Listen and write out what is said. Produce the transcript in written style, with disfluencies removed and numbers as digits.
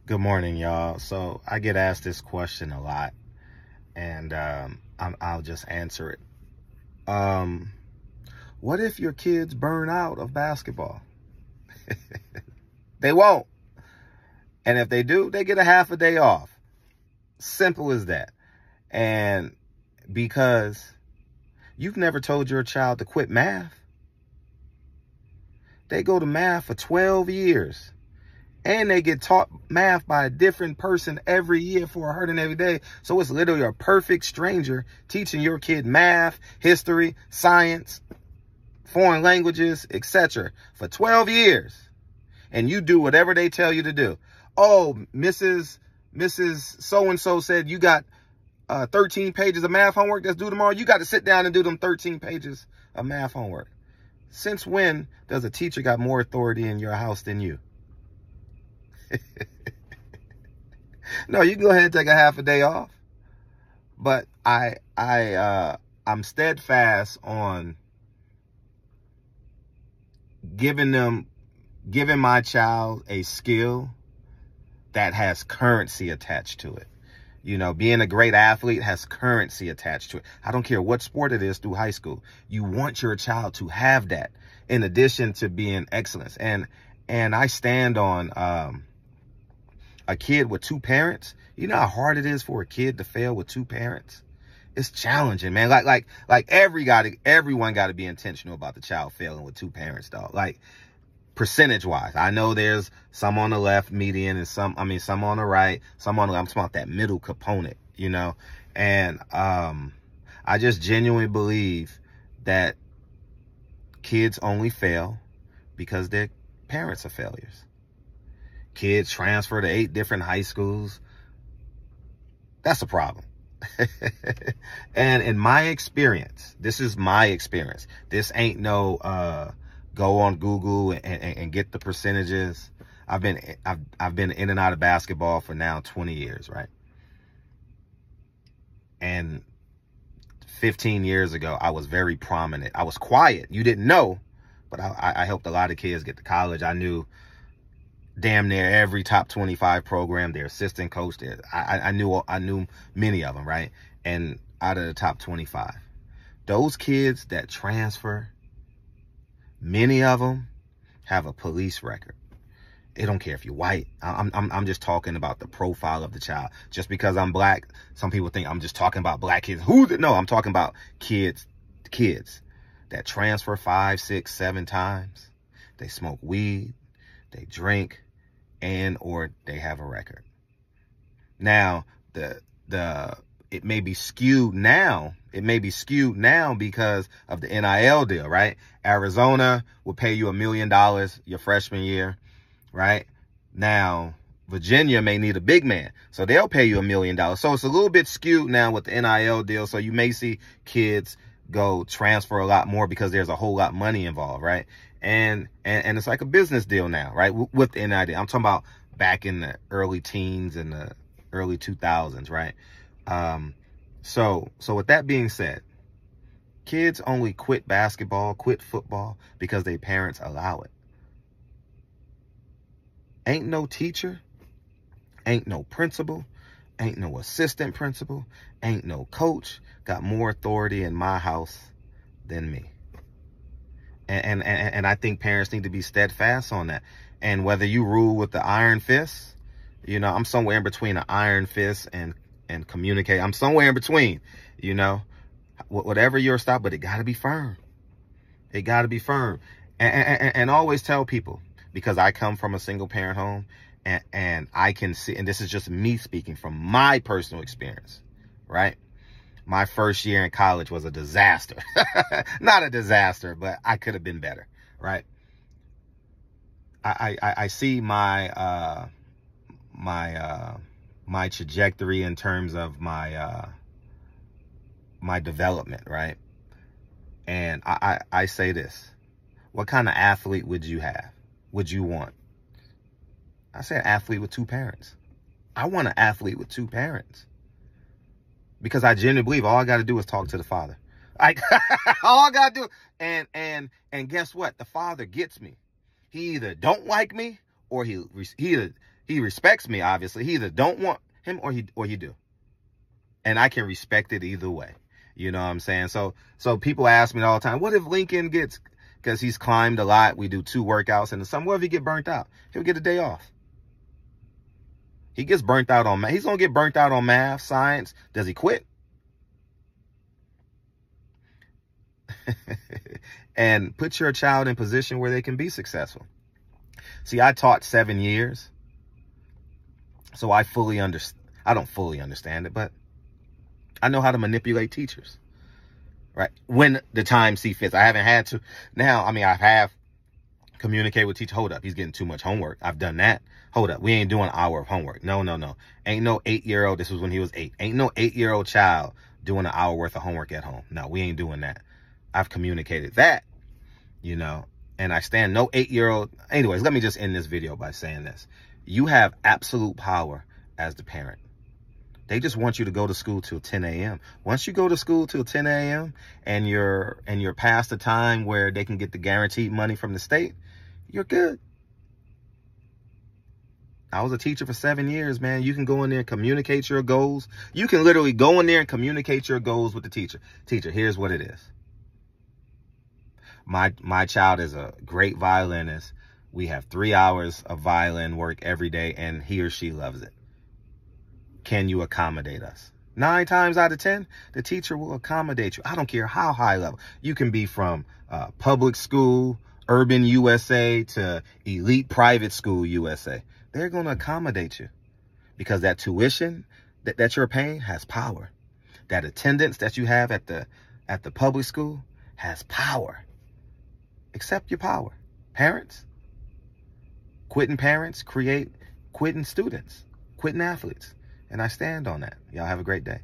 Good morning, y'all. So I get asked this question a lot, and I'll just answer it. What if your kids burn out of basketball? They won't. And if they do, they get a half a day off. Simple as that. And because you've never told your child to quit math, they go to math for 12 years. And they get taught math by a different person every year for her and every day. So it's literally a perfect stranger teaching your kid math, history, science, foreign languages, etc. for 12 years. And you do whatever they tell you to do. Oh, Mrs. So-and-so said you got 13 pages of math homework that's due tomorrow. You got to sit down and do them 13 pages of math homework. Since when does a teacher got more authority in your house than you? No, you can go ahead and take a half a day off. But I'm steadfast on giving my child a skill that has currency attached to it. You know, being a great athlete has currency attached to it. I don't care what sport it is through high school. You want your child to have that in addition to being excellence. And I stand on a kid with two parents. You know how hard it is for a kid to fail with two parents? It's challenging, man. Like everyone got to be intentional about the child failing with two parents, dog. Like, percentage-wise, I know there's some on the left median and some on the right, some on the, I'm talking about that middle component, you know? And I just genuinely believe that kids only fail because their parents are failures. Kids transfer to 8 different high schools. That's a problem. And in my experience, this is my experience. This ain't no go on Google and get the percentages. I've been in and out of basketball for now 20 years, right? And 15 years ago, I was very prominent. I was quiet. You didn't know, but I helped a lot of kids get to college. I knew damn near every top 25 program, their assistant coach. I knew many of them, right? And out of the top 25, those kids that transfer, many of them have a police record. They don't care if you're white. I'm just talking about the profile of the child. Just because I'm black, some people think I'm just talking about black kids. No, I'm talking about kids that transfer 5, 6, 7 times. They smoke weed, they drink, and or they have a record. Now, it may be skewed now. It may be skewed now because of the NIL deal, right? Arizona will pay you $1 million your freshman year, right? Now, Virginia may need a big man, so they'll pay you $1 million. So it's a little bit skewed now with the NIL deal. So you may see kids go transfer a lot more because there's a whole lot of money involved, right? And it's like a business deal now, right? With the NIL. I'm talking about back in the early teens and the early 2000s, right? So with that being said, kids only quit basketball, quit football because their parents allow it. Ain't no teacher, ain't no principal, ain't no assistant principal, ain't no coach got more authority in my house than me. And I think parents need to be steadfast on that. And whether you rule with the iron fist, you know, I'm somewhere in between an iron fist and communicate. I'm somewhere in between, you know, whatever your style, but it got to be firm. It got to be firm. And always tell people, because I come from a single parent home and I can see, and this is just me speaking from my personal experience, right? My first year in college was a disaster. Not a disaster, but I could have been better, right? I see my my trajectory in terms of my my development, right? And I say this: what kind of athlete would you have? Would you want? I say an athlete with 2 parents. I want an athlete with 2 parents. Because I genuinely believe all I got to do is talk to the father. All I got to do. And guess what? The father gets me. He either don't like me or he either He respects me, obviously. He either don't want him or he do. And I can respect it either way. You know what I'm saying? So people ask me all the time, what if Lincoln gets, because he's climbed a lot. We do 2 workouts in the summer. What if he get burnt out? He'll get a day off. He gets burnt out on math. He's going to get burnt out on math, science. Does he quit? And put your child in a position where they can be successful. See, I taught 7 years. So I fully understand. I don't fully understand it, but I know how to manipulate teachers, right? When the time see fits. I haven't had to. Now, I mean, I have communicated with teacher. Hold up, he's getting too much homework. I've done that. Hold up, we ain't doing an hour of homework. No. Ain't no 8-year-old. This was when he was 8. Ain't no 8-year-old child doing an hour worth of homework at home. No, we ain't doing that. I've communicated that, you know, and I stand no 8-year-old. Anyways, let me just end this video by saying this. You have absolute power as the parent. They just want you to go to school till 10 a.m. Once you go to school till 10 a.m. and you're past the time where they can get the guaranteed money from the state, you're good. I was a teacher for 7 years, man. You can go in there and communicate your goals. You can literally go in there and communicate your goals with the teacher. Teacher, here's what it is. My child is a great violinist. We have 3 hours of violin work every day, and he or she loves it. Can you accommodate us? 9 times out of 10, the teacher will accommodate you. I don't care how high level. You can be from public school, urban USA, to elite private school USA. They're going to accommodate you because that tuition that you're paying has power. That attendance that you have at the public school has power. Accept your power. Parents, quitting parents create quitting students, quitting athletes. And I stand on that. Y'all have a great day.